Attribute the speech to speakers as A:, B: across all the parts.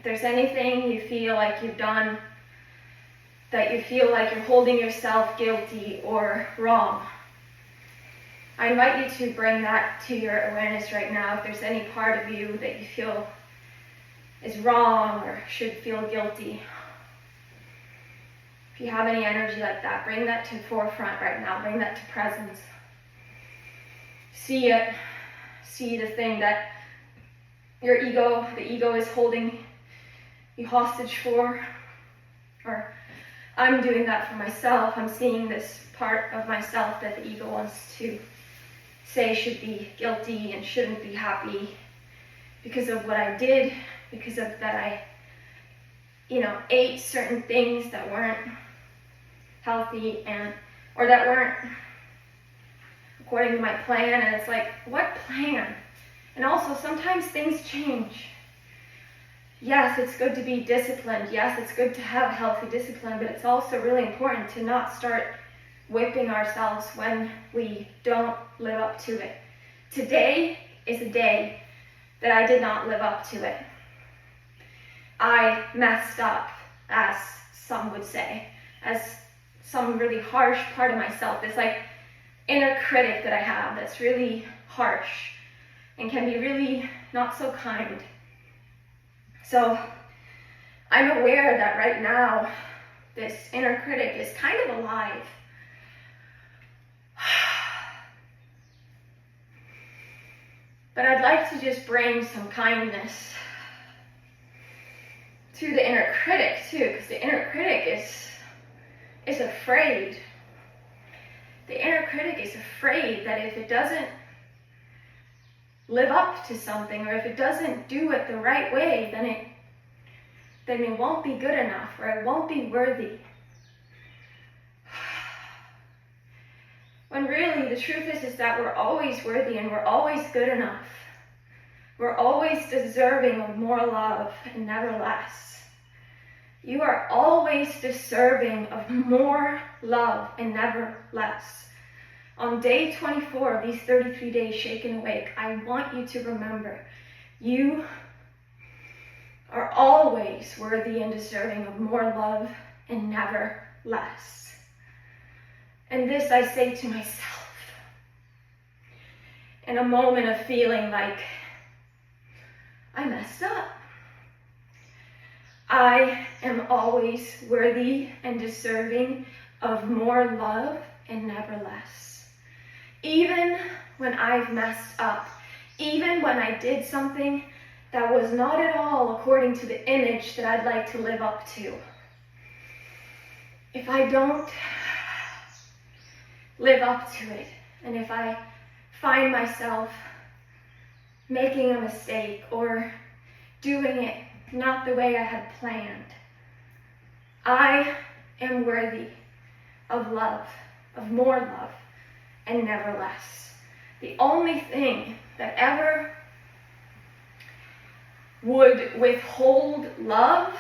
A: If there's anything you feel like you've done that you feel like you're holding yourself guilty or wrong, I invite you to bring that to your awareness right now. If there's any part of you that you feel is wrong or should feel guilty, if you have any energy like that, bring that to the forefront right now. Bring that to presence. See it. See the thing that the ego is holding you hostage for. Or I'm doing that for myself. I'm seeing this part of myself that the ego wants to say should be guilty and shouldn't be happy because of what I did, because of that I, ate certain things that weren't healthy or that weren't according to my plan. And it's like, what plan? And also sometimes things change. Yes, it's good to be disciplined. Yes, it's good to have healthy discipline, but it's also really important to not start whipping ourselves when we don't live up to it. Today is a day that I did not live up to it. I messed up, as some would say, as some really harsh part of myself, this like inner critic that I have that's really harsh and can be really not so kind. So I'm aware that right now this inner critic is kind of alive. But I'd like to just bring some kindness to the inner critic too, because the inner critic is afraid. The inner critic is afraid that if it doesn't live up to something, or if it doesn't do it the right way, then it won't be good enough, or it won't be worthy. When really the truth is that we're always worthy and we're always good enough. We're always deserving of more love and never less. You are always deserving of more love and never less. On day 24 of these 33 days Shake and Awake, I want you to remember, you are always worthy and deserving of more love and never less. And this I say to myself in a moment of feeling like I messed up. I am always worthy and deserving of more love and never less. Even when I've messed up, even when I did something that was not at all according to the image that I'd like to live up to. If I don't live up to it, and if I find myself making a mistake or doing it not the way I had planned, I am worthy of love, of more love, and never less. The only thing that ever would withhold love,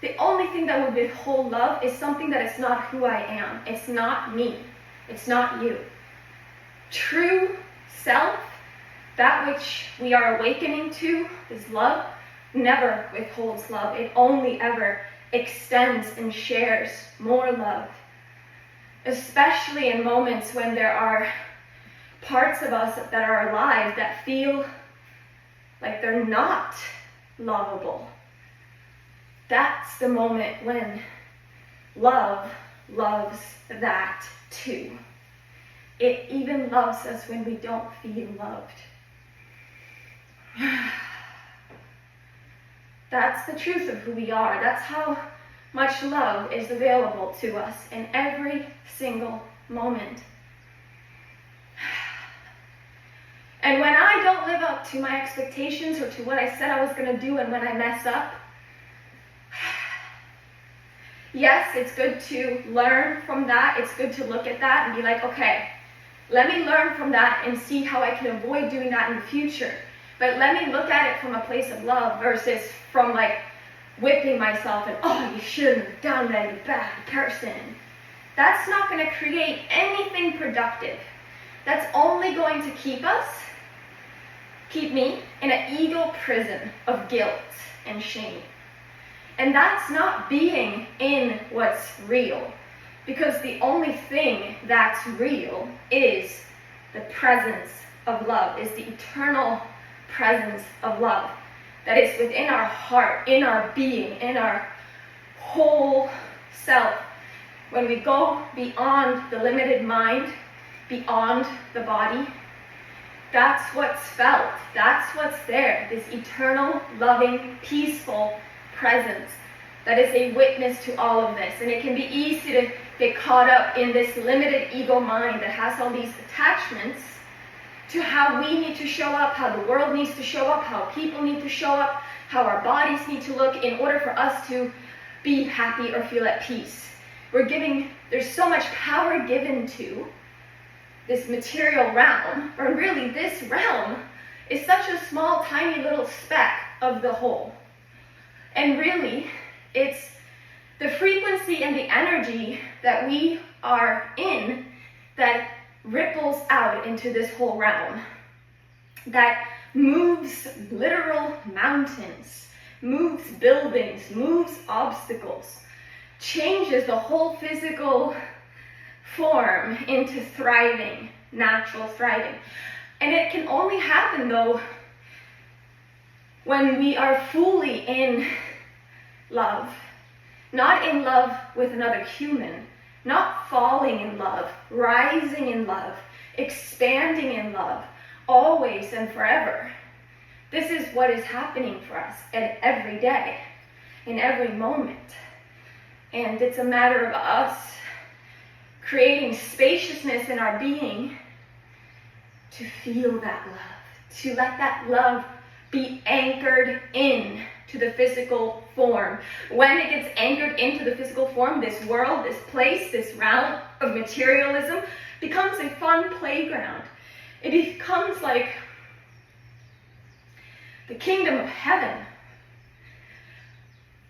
A: the only thing that would withhold love is something that is not who I am. It's not me. It's not you. True self, that which we are awakening to, is love, never withholds love. It only ever extends and shares more love. Especially in moments when there are parts of us that are alive that feel like they're not lovable. That's the moment when love loves that too. It even loves us when we don't feel loved. That's the truth of who we are. That's how much love is available to us in every single moment. And when I don't live up to my expectations or to what I said I was going to do, and when I mess up, yes, it's good to learn from that. It's good to look at that and be like, okay, let me learn from that and see how I can avoid doing that in the future. But let me look at it from a place of love versus from like whipping myself and, oh, you shouldn't have done that, you bad person. That's not going to create anything productive. That's only going to keep me in an ego prison of guilt and shame. And that's not being in what's real, because the only thing that's real is the presence of love, is the eternal presence of love that is within our heart, in our being, in our whole self. When we go beyond the limited mind, beyond the body, that's what's felt, that's what's there, this eternal, loving, peaceful presence that is a witness to all of this. And it can be easy to get caught up in this limited ego mind that has all these attachments to how we need to show up, how the world needs to show up, how people need to show up, how our bodies need to look in order for us to be happy or feel at peace. There's so much power given to this material realm, or really this realm is such a small, tiny little speck of the whole. And really, it's the frequency and the energy that we are in that ripples out into this whole realm, that moves literal mountains, moves buildings, moves obstacles, changes the whole physical form into thriving, natural thriving. And it can only happen though when we are fully in love, not in love with another human, not falling in love, rising in love, expanding in love, always and forever. This is what is happening for us at every day, in every moment. And it's a matter of us creating spaciousness in our being to feel that love, to let that love be anchored in to the physical form. When it gets anchored into the physical form, this world, this place, this realm of materialism becomes a fun playground. It becomes like the kingdom of heaven.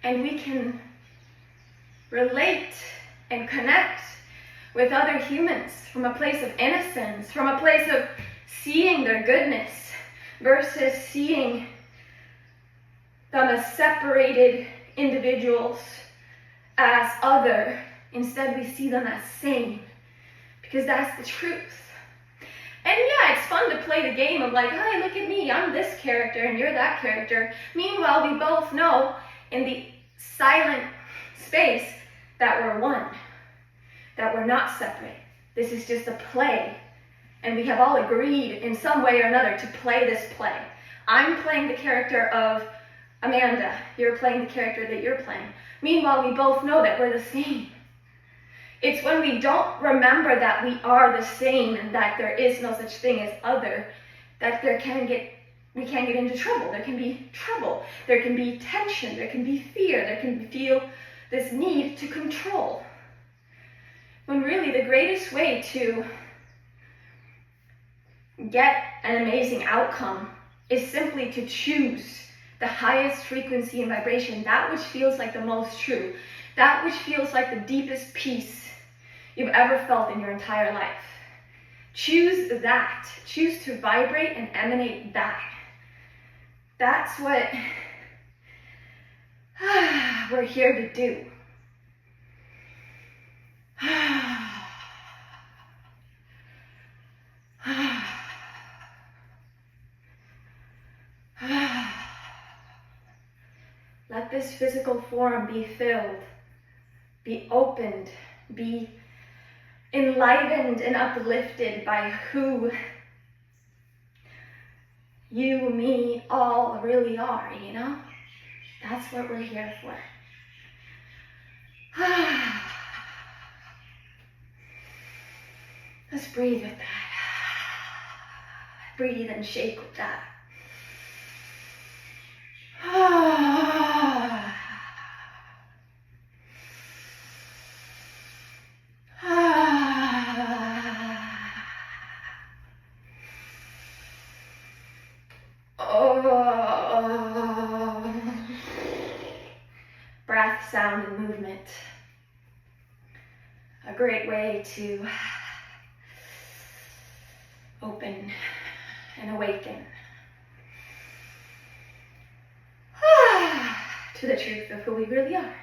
A: And we can relate and connect with other humans from a place of innocence, from a place of seeing their goodness versus seeing them as separated individuals, as other. Instead, we see them as same, because that's the truth. And yeah, it's fun to play the game of like, hi, look at me, I'm this character and you're that character. Meanwhile, we both know in the silent space that we're one, that we're not separate. This is just a play. And we have all agreed in some way or another to play this play. I'm playing the character of Amanda. You're playing the character that you're playing. Meanwhile, we both know that we're the same. It's when we don't remember that we are the same and that there is no such thing as other, that we can't get into trouble. There can be trouble. There can be tension. There can be fear. There can feel this need to control. When really the greatest way to get an amazing outcome is simply to choose the highest frequency and vibration, that which feels like the most true, that which feels like the deepest peace you've ever felt in your entire life. Choose that. Choose to vibrate and emanate that. That's what we're here to do. Let this physical form be filled, be opened, be enlivened and uplifted by who you, me, all really are, you know? That's what we're here for. Let's breathe with that. Breathe and shake with that. Breath, sound, and movement. A great way to open and awaken. to the truth of who we really are.